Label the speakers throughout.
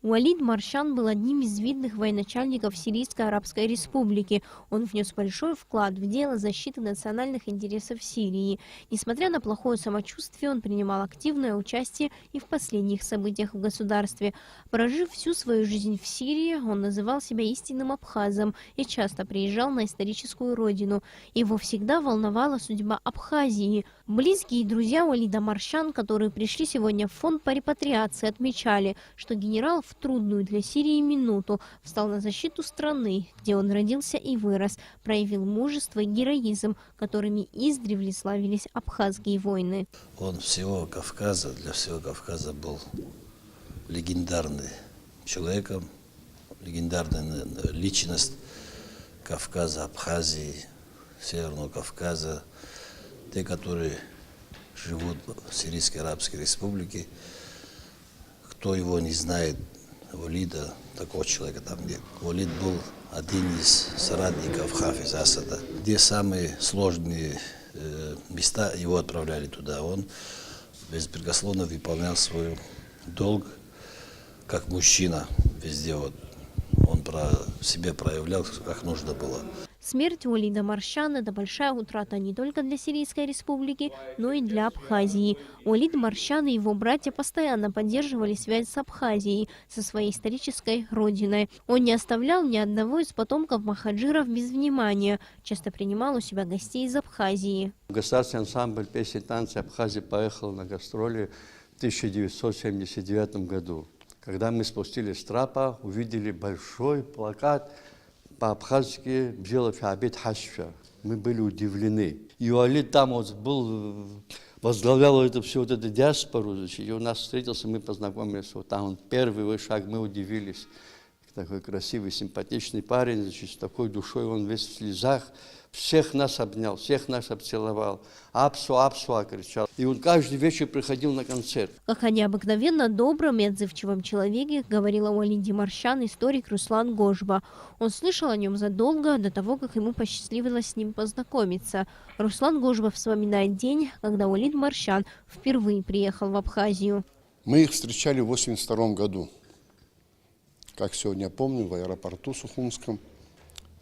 Speaker 1: Уалид Маршан был одним из видных военачальников Сирийской Арабской Республики. Он внес большой вклад в дело защиты национальных интересов Сирии. Несмотря на плохое самочувствие, он принимал активное участие и в последних событиях в государстве. Прожив всю свою жизнь в Сирии, он называл себя истинным абхазом и часто приезжал на историческую родину. Его всегда волновала судьба Абхазии. Близкие друзья Уалида Маршан, которые пришли сегодня в фонд по репатриации, отмечали, что генерал в трудную для Сирии минуту встал на защиту страны, где он родился и вырос, проявил мужество и героизм, которыми издревле славились абхазские войны.
Speaker 2: Он всего Кавказа, для всего Кавказа был легендарным человеком, легендарная личность Кавказа, Абхазии, Северного Кавказа. Те, которые живут в Сирийской Арабской Республике, кто его не знает, Уалида, такого человека там нет. Уалид был один из соратников Хафиза Асада, где самые сложные места его отправляли туда. Он беспрекословно выполнял свой долг, как мужчина везде. Он себя проявлял, как нужно было.
Speaker 1: Смерть Уалида Маршана – это большая утрата не только для Сирийской Республики, но и для Абхазии. Уалид Маршан и его братья постоянно поддерживали связь с Абхазией, со своей исторической родиной. Он не оставлял ни одного из потомков махаджиров без внимания, часто принимал у себя гостей из Абхазии.
Speaker 3: Государственный ансамбль песни и танцы Абхазии поехал на гастроли в 1979 году. Когда мы спустились с трапа, увидели большой плакат по-абхазски «Бжелов Абид Хашфа». Мы были удивлены. И Уалид там был, возглавлял это все, вот эту диаспору, и у нас встретился, мы познакомились, вот там он первый шаг, мы удивились. Такой красивый, симпатичный парень, значит, с такой душой, он весь в слезах. Всех нас обнял, всех нас обцеловал. «Апсу, апсу!» кричал. И он каждый вечер приходил на концерт.
Speaker 1: Как о необыкновенно добром и отзывчивом человеке говорил о Уалиде Маршан историк Руслан Гожба. Он слышал о нем задолго до того, как ему посчастливилось с ним познакомиться. Руслан Гожба вспоминает день, когда Уалид Маршан впервые приехал в Абхазию.
Speaker 4: Мы их встречали в 1982 году. Как сегодня помню, в аэропорту Сухумском.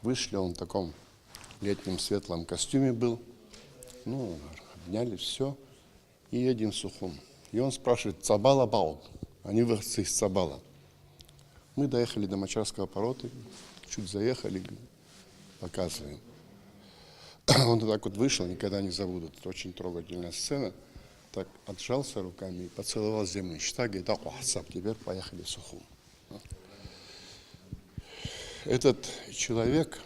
Speaker 4: Вышли, он в таком летнем светлом костюме был. Ну, обняли, все. И едем в Сухум. И он спрашивает: «Цабала Баул?» Они выходцы из Цабала. Мы доехали до Мачарского поворота, чуть заехали, показываем. Он так вот вышел, никогда не забуду. Это очень трогательная сцена. Так отжался руками и поцеловал землю. Считай, говорит: теперь поехали в Сухум. Этот человек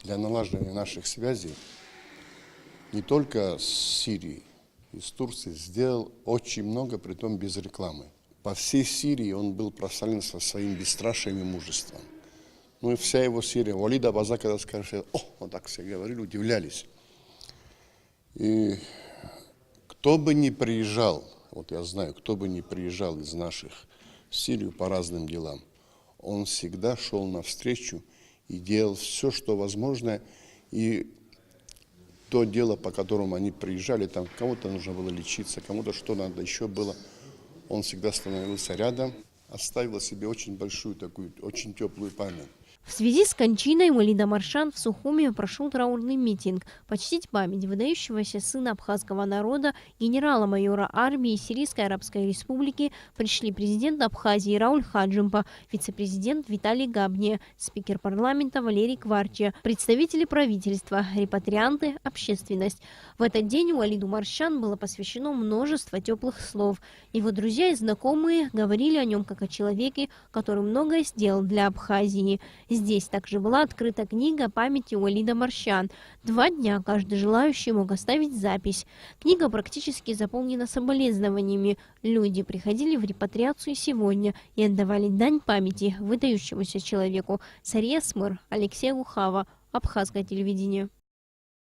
Speaker 4: для налаживания наших связей не только с Сирией, из Турции сделал очень много, притом без рекламы. По всей Сирии он был прославлен со своим бесстрашием и мужеством. Ну и вся его Сирия. Уалид Абаза, когда скажет: «О!» Вот так все говорили, удивлялись. И кто бы ни приезжал, вот я знаю, кто бы ни приезжал из наших в Сирию по разным делам, он всегда шел навстречу и делал все, что возможно. И то дело, по которому они приезжали, там кому-то нужно было лечиться, кому-то что надо еще было, он всегда становился рядом, оставил себе очень большую такую, очень теплую память.
Speaker 1: В связи с кончиной Уалида Маршан в Сухуме прошел траурный митинг почтить память выдающегося сына абхазского народа, генерала-майора армии Сирийской Арабской Республики пришли президент Абхазии Рауль Хаджимба, вице-президент Виталий Габния, спикер парламента Валерий Кварча, представители правительства, репатрианты, общественность. В этот день Уалиду Маршан было посвящено множество теплых слов. Его друзья и знакомые говорили о нем как о человеке, который многое сделал для Абхазии. Здесь также была открыта книга памяти Уалида Маршан. 2 дня каждый желающий мог оставить запись. Книга практически заполнена соболезнованиями. Люди приходили в репатриацию сегодня и отдавали дань памяти выдающемуся человеку. Сария Смыр, Алексей Ухава, Абхазское телевидение.